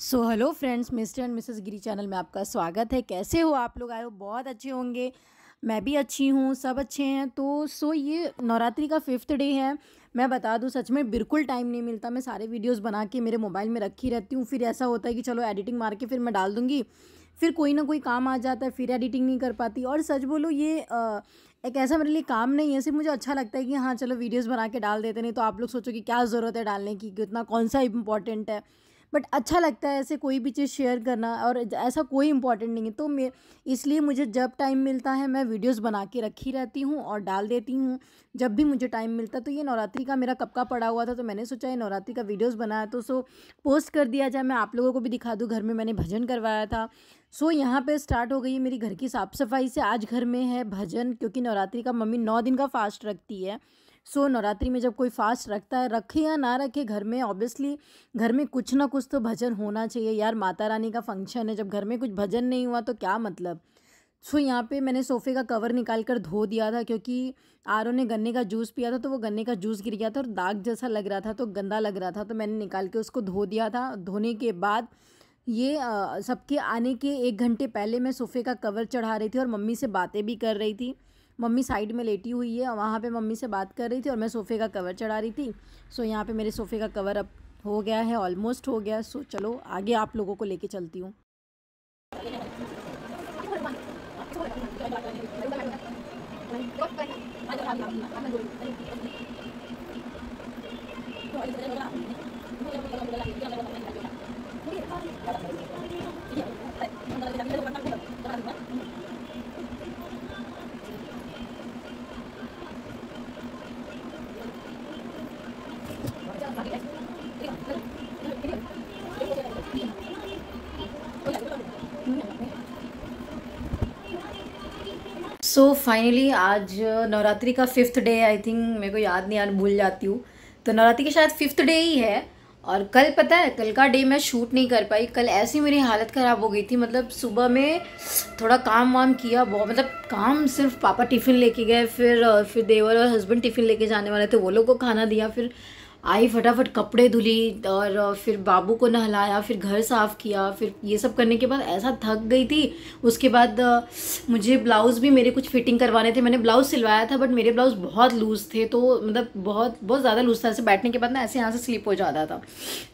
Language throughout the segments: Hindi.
So hello friends, mister and Mrs Giri channel में आपका स्वागत है। कैसे हो आप लोग? आए हो बहुत अच्छे होंगे। मैं भी अच्छी हूँ, सब अच्छे हैं। तो ये नवरात्रि का 5th डे है। मैं बता दूँ, सच में बिल्कुल टाइम नहीं मिलता। मैं सारे वीडियोस बना के मेरे मोबाइल में रखी रहती हूँ। फिर ऐसा होता है कि चलो एडिटिंग मार के फिर मैं डाल दूँगी, फिर कोई ना कोई काम आ जाता है, फिर एडिटिंग नहीं कर पाती। और सच बोलो, ये एक ऐसा मेरे लिए काम नहीं है। सिर्फ मुझे अच्छा लगता है कि हाँ चलो वीडियोस बना के डाल देते। नहीं तो आप लोग सोचो कि क्या ज़रूरत है डालने की, कि इतना कौन सा इम्पोर्टेंट है। बट अच्छा लगता है ऐसे कोई भी चीज़ शेयर करना, और ऐसा कोई इम्पोर्टेंट नहीं है। तो मैं इसलिए मुझे जब टाइम मिलता है मैं वीडियोस बना के रखी रहती हूँ और डाल देती हूँ जब भी मुझे टाइम मिलता है। तो ये नवरात्रि का मेरा कब का पड़ा हुआ था, तो मैंने सोचा ये नवरात्रि का वीडियोस बनाया तो पोस्ट कर दिया जाए। मैं आप लोगों को भी दिखा दूँ, घर में मैंने भजन करवाया था। यहाँ पे स्टार्ट हो गई है मेरी घर की साफ़ सफाई से। आज घर में है भजन, क्योंकि नवरात्रि का मम्मी 9 दिन का फास्ट रखती है। नवरात्रि में जब कोई फास्ट रखता है, रखे या ना रखे, घर में ऑब्वियसली घर में कुछ ना कुछ तो भजन होना चाहिए यार। माता रानी का फंक्शन है, जब घर में कुछ भजन नहीं हुआ तो क्या मतलब। यहाँ पे मैंने सोफ़े का कवर निकाल कर धो दिया था, क्योंकि आरो ने गन्ने का जूस पिया था तो वो गन्ने का जूस गिर गया था और दाग जैसा लग रहा था, तो गंदा लग रहा था। तो मैंने निकाल के उसको धो दिया था। धोने के बाद ये सबके आने के 1 घंटे पहले मैं सोफ़े का कवर चढ़ा रही थी और मम्मी से बातें भी कर रही थी। मम्मी साइड में लेटी हुई है, वहाँ पे मम्मी से बात कर रही थी और मैं सोफ़े का कवर चढ़ा रही थी। यहाँ पे मेरे सोफ़े का कवर अब हो गया है, ऑलमोस्ट हो गया। चलो आगे आप लोगों को लेके चलती हूँ। फाइनली आज नवरात्रि का 5th डे, आई थिंक, मेरे को याद नहीं, यार भूल जाती हूँ। तो नवरात्रि के शायद 5th डे ही है। और कल पता है, कल का डे मैं शूट नहीं कर पाई। कल ऐसी मेरी हालत ख़राब हो गई थी। मतलब सुबह में थोड़ा काम वाम किया बहुत, मतलब काम सिर्फ पापा टिफ़िन लेके गए, फिर देवर और हस्बैंड टिफ़िन लेके जाने वाले थे, वो लोग को खाना दिया, फिर आई फटाफट कपड़े धुली और फिर बाबू को नहलाया, फिर घर साफ़ किया। फिर ये सब करने के बाद ऐसा थक गई थी। उसके बाद मुझे ब्लाउज़ भी मेरे कुछ फिटिंग करवाने थे। मैंने ब्लाउज़ सिलवाया था, बट मेरे ब्लाउज़ बहुत लूज़ थे, तो मतलब बहुत बहुत ज़्यादा लूज़ था। ऐसे बैठने के बाद ना ऐसे यहाँ से स्लिप हो जाता था,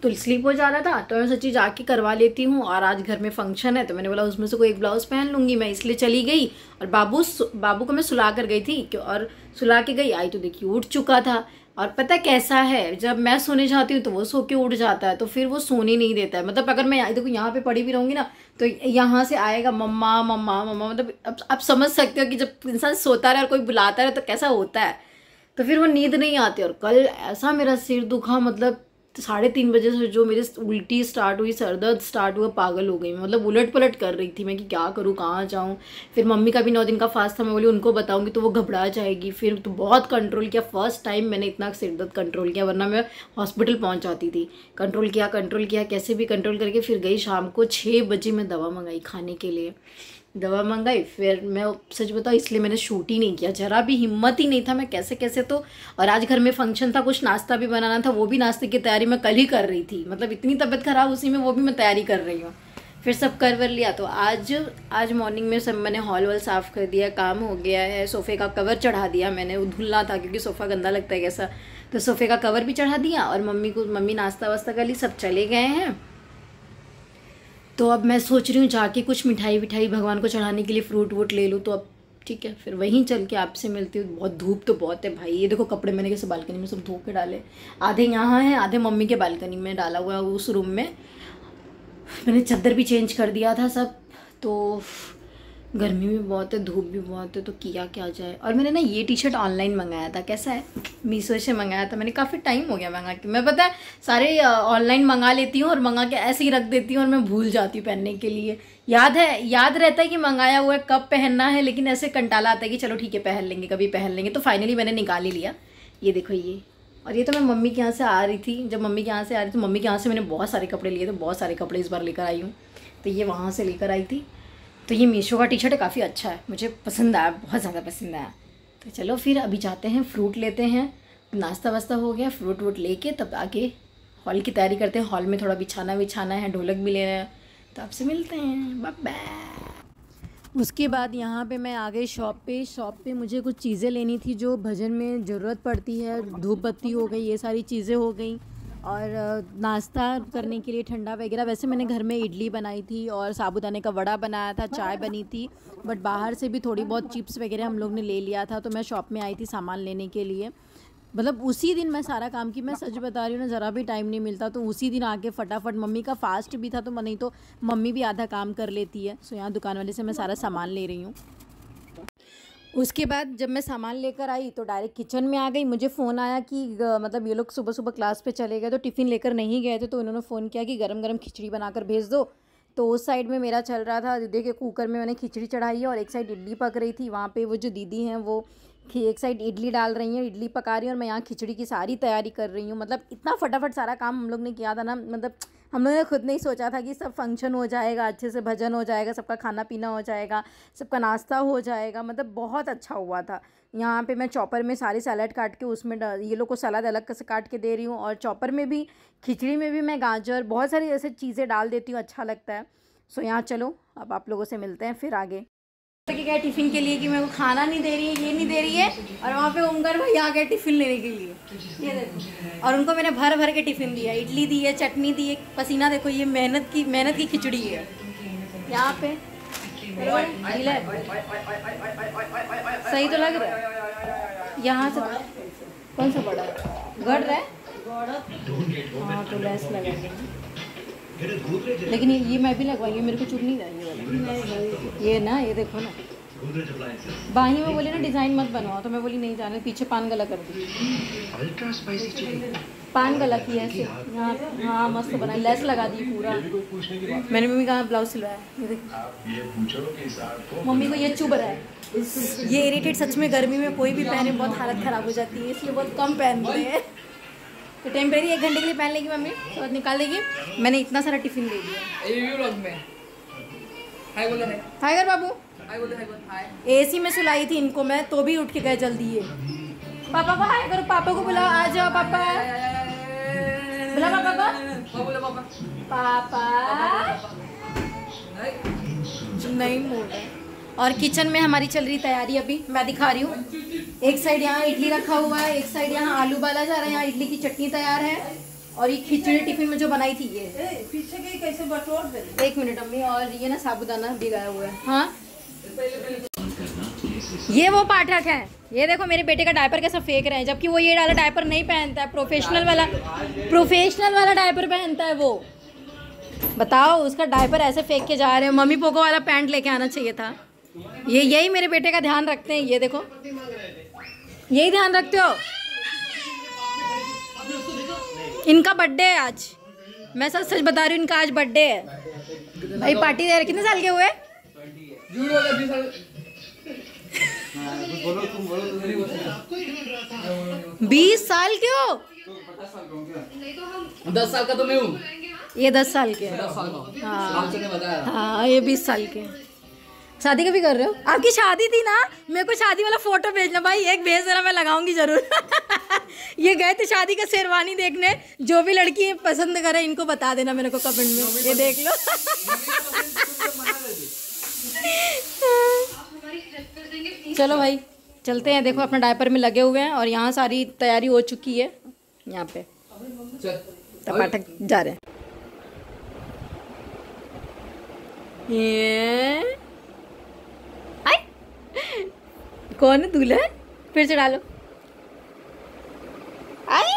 तो स्लिप हो जाता था। तो मैं सोची जाके करवा लेती हूँ। और आज घर में फंक्शन है, तो मैंने बोला उसमें से कोई एक ब्लाउज़ पहन लूँगी मैं, इसलिए चली गई। और बाबू को मैं सुला कर गई थी, और सुला के गई, आई तो देखिए उठ चुका था। और पता कैसा है, जब मैं सोने जाती हूँ तो वो सो के उठ जाता है, तो फिर वो सोने नहीं देता है। मतलब अगर मैं देखो यहाँ पे पड़ी भी रहूँगी ना, तो यहाँ से आएगा मम्मा मम्मा मम्मा। मतलब अब आप समझ सकते हो कि जब इंसान सोता रहे और कोई बुलाता रहे तो कैसा होता है। तो फिर वो नींद नहीं आती। और कल ऐसा मेरा सिर दुखा, मतलब 3:30 बजे से जो मेरी उल्टी स्टार्ट हुई, सरदर्द स्टार्ट हुआ, पागल हो गई मैं। मतलब उलट पलट कर रही थी मैं कि क्या करूँ, कहाँ जाऊँ। फिर मम्मी का भी 9 दिन का फास्ट था, मैं बोली उनको बताऊँगी तो वो घबरा जाएगी। फिर तो बहुत कंट्रोल किया। फर्स्ट टाइम मैंने इतना सिर दर्द कंट्रोल किया, वरना मैं हॉस्पिटल पहुँच जाती थी। कंट्रोल किया, कैसे भी कंट्रोल करके फिर गई। शाम को 6 बजे मैं दवा मंगाई खाने के लिए, दवा मंगाई। फिर मैं सच बताऊँ, इसलिए मैंने शूट ही नहीं किया, जरा भी हिम्मत ही नहीं था। मैं कैसे कैसे तो। और आज घर में फंक्शन था, कुछ नाश्ता भी बनाना था, वो भी नाश्ते की तैयारी मैं कल ही कर रही थी। मतलब इतनी तबीयत खराब उसी में, वो भी मैं तैयारी कर रही हूँ। फिर सब कर वर लिया। तो आज मॉर्निंग में सब मैंने हॉल वॉल साफ़ कर दिया, काम हो गया है। सोफ़े का कवर चढ़ा दिया मैंने, वो धुलना था क्योंकि सोफ़ा गंदा लगता है कैसा। तो सोफ़े का कवर भी चढ़ा दिया। और मम्मी नाश्ता वास्ता कर ली, सब चले गए हैं। तो अब मैं सोच रही हूँ जाके कुछ मिठाई विठाई भगवान को चढ़ाने के लिए फ्रूट वूट ले लूँ। तो अब ठीक है, फिर वहीं चल के आपसे मिलती हूँ। बहुत धूप तो बहुत है भाई। ये देखो कपड़े मैंने कैसे बालकनी में सब धो के डाले। आधे यहाँ हैं, आधे मम्मी के बालकनी में डाला हुआ है, उस रूम में। मैंने चादर भी चेंज कर दिया था सब। तो गर्मी भी बहुत है, धूप भी बहुत है, तो किया क्या जाए। और मैंने ना ये टी शर्ट ऑनलाइन मंगाया था, कैसा है, मीशो से मंगाया था मैंने। काफ़ी टाइम हो गया मंगा के। मैं पता है सारे ऑनलाइन मंगा लेती हूँ और मंगा के ऐसे ही रख देती हूँ, और मैं भूल जाती हूँ पहनने के लिए। याद रहता है कि मंगाया हुआ है, कब पहनना है, लेकिन ऐसे कंटाला आता है कि चलो ठीक है पहन लेंगे, कभी पहन लेंगे। तो फाइनली मैंने निकाल ही लिया। ये देखो ये। और ये तो मैं मम्मी के यहाँ से आ रही थी। जब मम्मी के यहाँ से आ रही थी, मम्मी के यहाँ से मैंने बहुत सारे कपड़े लिए थे, बहुत सारे कपड़े इस बार लेकर आई हूँ। तो ये वहाँ से लेकर आई थी। तो ये मीशो का टी शर्ट है, काफ़ी अच्छा है, मुझे पसंद आया, बहुत ज़्यादा पसंद आया। तो चलो फिर अभी जाते हैं, फ्रूट लेते हैं। नाश्ता वास्ता हो गया, फ्रूट वूट लेके तब आगे हॉल की तैयारी करते हैं। हॉल में थोड़ा बिछाना विछाना है, ढोलक भी लेना है, तो आपसे मिलते हैं, बाय बाय। उसके बाद यहाँ पे मैं आ गई शॉप पे मुझे कुछ चीज़ें लेनी थी जो भजन में ज़रूरत पड़ती है। धूप बत्ती हो गई, ये सारी चीज़ें हो गई, और नाश्ता करने के लिए ठंडा वगैरह। वैसे मैंने घर में इडली बनाई थी और साबूदाने का वड़ा बनाया था, चाय बनी थी, बट बाहर से भी थोड़ी बहुत चिप्स वगैरह हम लोग ने ले लिया था। तो मैं शॉप में आई थी सामान लेने के लिए। मतलब उसी दिन मैं सारा काम की, मैं सच बता रही हूँ ना, ज़रा भी टाइम नहीं मिलता, तो उसी दिन आके फटाफट, मम्मी का फास्ट भी था तो नहीं तो मम्मी भी आधा काम कर लेती है। सो यहाँ दुकान वाले से मैं सारा सामान ले रही हूँ। उसके बाद जब मैं सामान लेकर आई तो डायरेक्ट किचन में आ गई। मुझे फ़ोन आया कि मतलब ये लोग सुबह सुबह क्लास पे चले गए तो टिफ़िन लेकर नहीं गए थे, तो उन्होंने फ़ोन किया कि गरम गरम खिचड़ी बनाकर भेज दो। तो उस साइड में मेरा चल रहा था, देखिए कुकर में मैंने खिचड़ी चढ़ाई है और एक साइड इडली पक रही थी। वहाँ पे वो जो दीदी हैं वो एक साइड इडली डाल रही हैं, इडली पका रही हैं, और मैं यहाँ खिचड़ी की सारी तैयारी कर रही हूँ। मतलब इतना फटाफट सारा काम हम लोग ने किया था ना, मतलब हम लोगों ने खुद नहीं सोचा था कि सब फंक्शन हो जाएगा, अच्छे से भजन हो जाएगा, सबका खाना पीना हो जाएगा, सबका नाश्ता हो जाएगा। मतलब बहुत अच्छा हुआ था। यहाँ पे मैं चॉपर में सारी सैलड काट के उसमें ये लोग को सलाद अलग से काट के दे रही हूँ, और चॉपर में भी, खिचड़ी में भी मैं गाजर, बहुत सारी ऐसे चीज़ें डाल देती हूँ, अच्छा लगता है। सो यहाँ चलो अब आप लोगों से मिलते हैं फिर आगे। कि क्या टिफ़िन के लिए कि मेरे को खाना नहीं दे रही है, ये नहीं दे रही है, और वहाँ पे ओमकार भाई आ गए टिफ़िन लेने के लिए, ये देखो। और उनको मैंने भर भर के टिफ़िन दिया, इडली दी है, चटनी दी है, पसीना देखो, ये मेहनत की खिचड़ी है। यहाँ पे सही तो लग रहा है। यहाँ से कौन सा बड़ा गड़ रहा है? हाँ तो लेस लगा, लेकिन ये मैं भी लगवाई, मेरे को चुभ नहीं रहा ये वाला। ये ना, ये देखो ना, बाही में बोली ना डिज़ाइन मत बनवाओ, तो मैं बोली नहीं जाने, पीछे पान गला कर दी, पान गला की ऐसे यहाँ। हाँ मस्त बना, लेस लगा दी पूरा। मैंने मम्मी का ब्लाउज सिलवाया, ये देखो। मम्मी को ये चुभ रहा है, ये इरिटेट सच में, गर्मी में कोई भी पहने बहुत हालत ख़राब हो जाती है, इसलिए बहुत कम पहनते हैं। तो टेम्परेरी 1 घंटे के लिए पहन लेगी मम्मी, तो बाद निकाल देगी। मैंने इतना सारा टिफिन दे दिया। हाय कर बाबू, एसी में सुलाई थी इनको मैं, तो भी उठ के गए जल्दी। ये पापा को हाय करो, पापा को बुलाओ, आ जाओ पापा, बुला पापा को। पापा नहीं मोड़। और किचन में हमारी चल रही तैयारी, अभी मैं दिखा रही हूँ। एक साइड यहाँ इडली रखा हुआ है, एक साइड यहाँ आलू बाला जा रहा है, यहाँ इडली की चटनी तैयार है, और ये खिचड़ी टिफिन में जो बनाई थी ये पीछे के कैसे बटोर दे। 1 मिनट अम्मी। और ये ना साबूदाना भिगाया हुआ है। हाँ ये वो पाठक है, ये देखो मेरे बेटे का डायपर कैसा फेंक रहे हैं, जबकि वो ये वाला डायपर नहीं पहनता है, प्रोफेशनल वाला डायपर पहनता है वो। बताओ, उसका डायपर ऐसे फेंक के जा रहे हैं। मम्मी पोको वाला पैंट लेके आना चाहिए था। ये यही मेरे बेटे का ध्यान रखते हैं, ये देखो, यही ध्यान रखते हो। इनका बर्थडे है आज, मैं सच सच बता रही हूँ, इनका आज बर्थडे है। भाई पार्टी दे रहे। कितने साल के हुए? 20 साल के हो? 10 साल का तो मैं हूँ। ये 10 साल के हैं। हाँ ये 20 साल के। शादी कभी कर रहे हो? आपकी शादी थी ना, मेरे को शादी वाला फोटो भेजना भाई, एक भेज देना, मैं लगाऊंगी जरूर। ये गए थे शादी का शेरवानी देखने, जो भी लड़की पसंद करे इनको बता देना मेरे को कमेंट में, ये देख लो। चलो भाई चलते हैं, देखो अपना डायपर में लगे हुए हैं, और यहाँ सारी तैयारी हो चुकी है। यहाँ पे टमाटर जा रहे हैं। ये कौन है दूल्हा? फिर से डालो। आई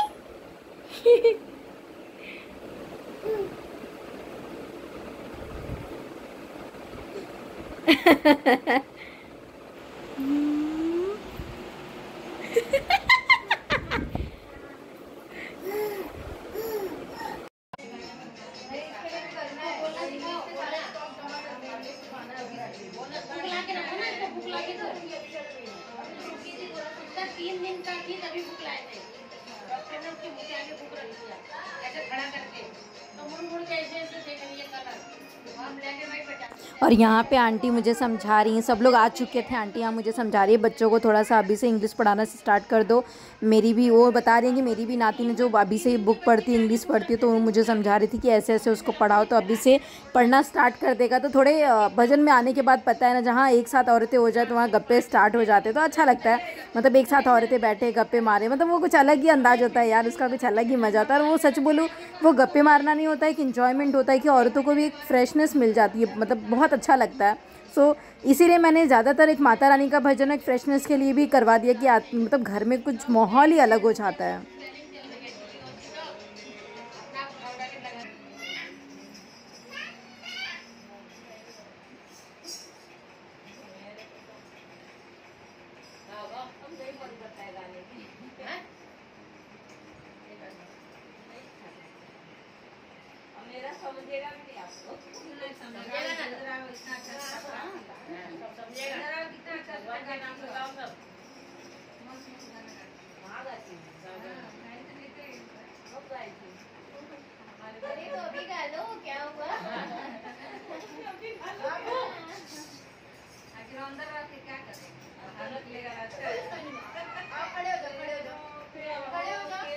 और यहाँ पे आंटी मुझे समझा रही हैं, सब लोग आ चुके थे, आंटी यहाँ मुझे समझा रही है बच्चों को थोड़ा सा अभी से इंग्लिश पढ़ाना स्टार्ट कर दो। मेरी भी वो बता रही हैं कि मेरी भी नाती ने जो अभी से बुक पढ़ती है, इंग्लिश पढ़ती है, तो वो मुझे समझा रही थी कि ऐसे ऐसे उसको पढ़ाओ, तो अभी से पढ़ना स्टार्ट कर देगा। तो थोड़े भजन में आने के बाद पता है ना, जहाँ एक साथ औरतें हो जाए तो वहाँ गप्पे स्टार्ट हो जाते, तो अच्छा लगता है। मतलब एक साथ औरतें बैठे गप्पे मारे, मतलब वो कुछ अलग ही अंदाज होता है यार, उसका कुछ अलग ही मज़ा आता है। और वो सच बोलूँ, वो गप्पे मारना नहीं होता है, एक इन्जॉयमेंट होता है कि औरतों को भी एक फ्रेशनेस मिल जाती है, मतलब बहुत अच्छा लगता है। सो इसीलिए मैंने ज़्यादातर एक माता रानी का भजन एक फ्रेशनेस के लिए भी करवा दिया कि मतलब घर में कुछ माहौल ही अलग हो जाता है। मेरा समझेगा नहीं, आपको समझेगा ना, इतना अच्छा समझेगा कितना अच्छा भगवान का नाम लगाओ सब वहाँ गाती अरे तो अभी गा लो, क्या हुआ आखिर अंदर रख के क्या करें, हालत लेगा आप खड़े हो जाओ, खड़े हो जाओ।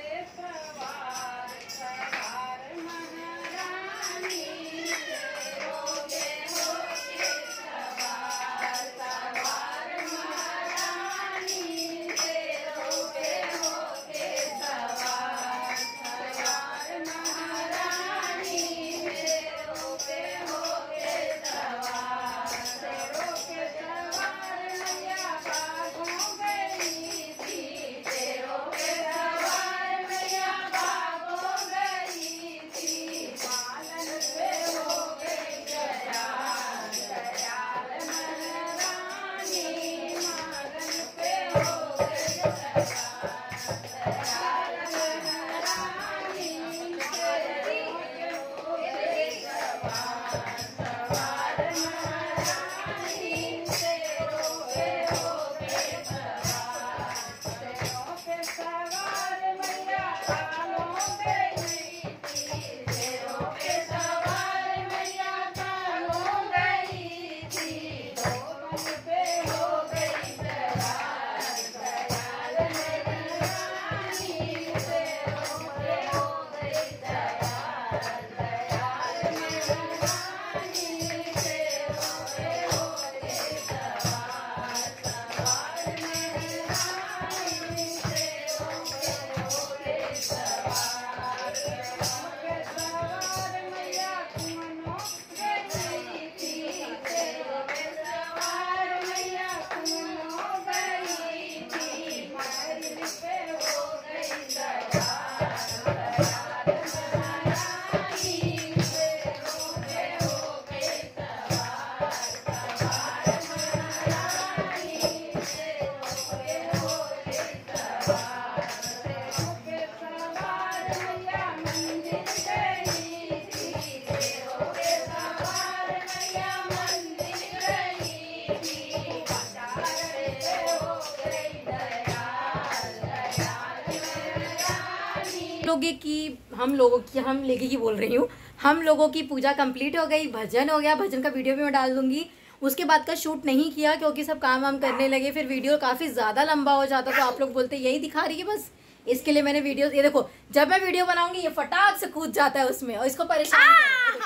हम लोगों की बोल रही हूँ, हम लोगों की पूजा कंप्लीट हो गई, भजन हो गया, भजन का वीडियो भी मैं डाल दूंगी। उसके बाद का शूट नहीं किया क्योंकि सब काम वाम करने लगे, फिर वीडियो काफ़ी ज़्यादा लंबा हो जाता, तो आप लोग बोलते यही दिखा रही है बस, इसके लिए मैंने वीडियो, ये देखो जब मैं वीडियो बनाऊंगी ये फटाक से कूद जाता है उसमें और इसको परेशान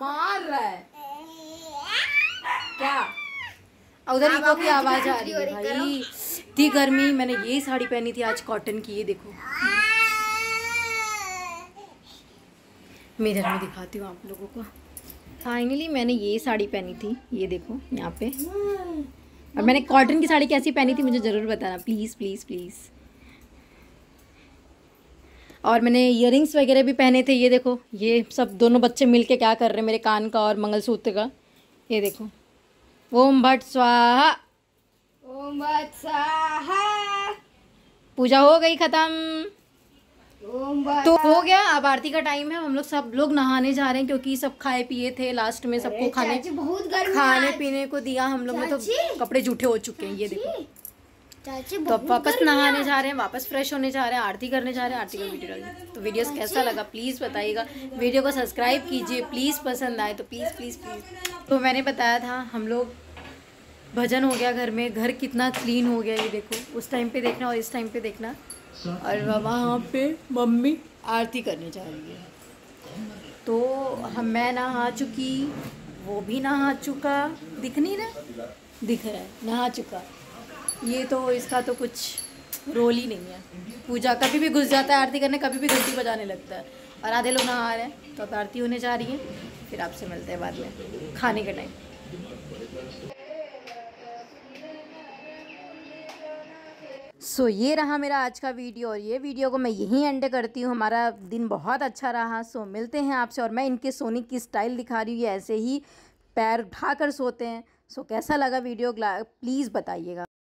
मार रहा है क्या। उधर इको की आवाज़ आ रही है भाई, इतनी गर्मी। मैंने ये साड़ी पहनी थी आज कॉटन की, ये देखो मिरर में दिखाती हूँ आप लोगों को। फाइनली मैंने ये साड़ी पहनी थी, ये देखो यहाँ पे। और मैंने कॉटन की साड़ी कैसी पहनी थी मुझे ज़रूर बताना, प्लीज़ प्लीज़ प्लीज़। और मैंने इयररिंग्स वगैरह भी पहने थे, ये देखो, ये सब दोनों बच्चे मिलके क्या कर रहे हैं मेरे कान का और मंगलसूत्र का, ये देखो। ओम भट्ट स्वाहा, ओम भट्ट स्वाहा। पूजा हो गई ख़त्म, तो हो गया। अब आरती का टाइम है, हम लोग सब लोग नहाने जा रहे हैं क्योंकि सब खाए पिए थे, लास्ट में सबको खाने पीने को दिया हम लोग ने, तो कपड़े जूठे हो चुके हैं, ये देखो तो अब वापस नहाने जा रहे हैं, वापस फ्रेश होने जा रहे हैं, आरती करने जा रहे हैं, आरती का वीडियो डालेंगे। तो वीडियोस कैसा लगा प्लीज़ बताइएगा, वीडियो को सब्सक्राइब कीजिए प्लीज़, पसंद आए तो प्लीज़ प्लीज़ प्लीज़। तो मैंने बताया था हम लोग भजन हो गया घर में, घर कितना क्लीन हो गया ये देखो, उस टाइम पे देखना और इस टाइम पे देखना। और वहाँ पे मम्मी आरती करने जा रही है। तो मैं नहा चुकी, वो भी नहा चुका, दिख नहीं रहा, दिख रहा है नहा चुका। ये तो इसका तो कुछ रोल ही नहीं है, पूजा कभी भी घुस जाता है आरती करने, कभी भी घंटी बजाने लगता है। और आधे लोग नहा रहे हैं, तो अब आरती होने जा रही है, फिर आपसे मिलते हैं बाद में खाने के टाइम। सो ये रहा मेरा आज का वीडियो, और ये वीडियो को मैं यहीं एंड करती हूँ। हमारा दिन बहुत अच्छा रहा। सो मिलते हैं आपसे। और मैं इनके सोने की स्टाइल दिखा रही हूँ, ये ऐसे ही पैर उठाकर सोते हैं। सो कैसा लगा वीडियो प्लीज़ बताइएगा।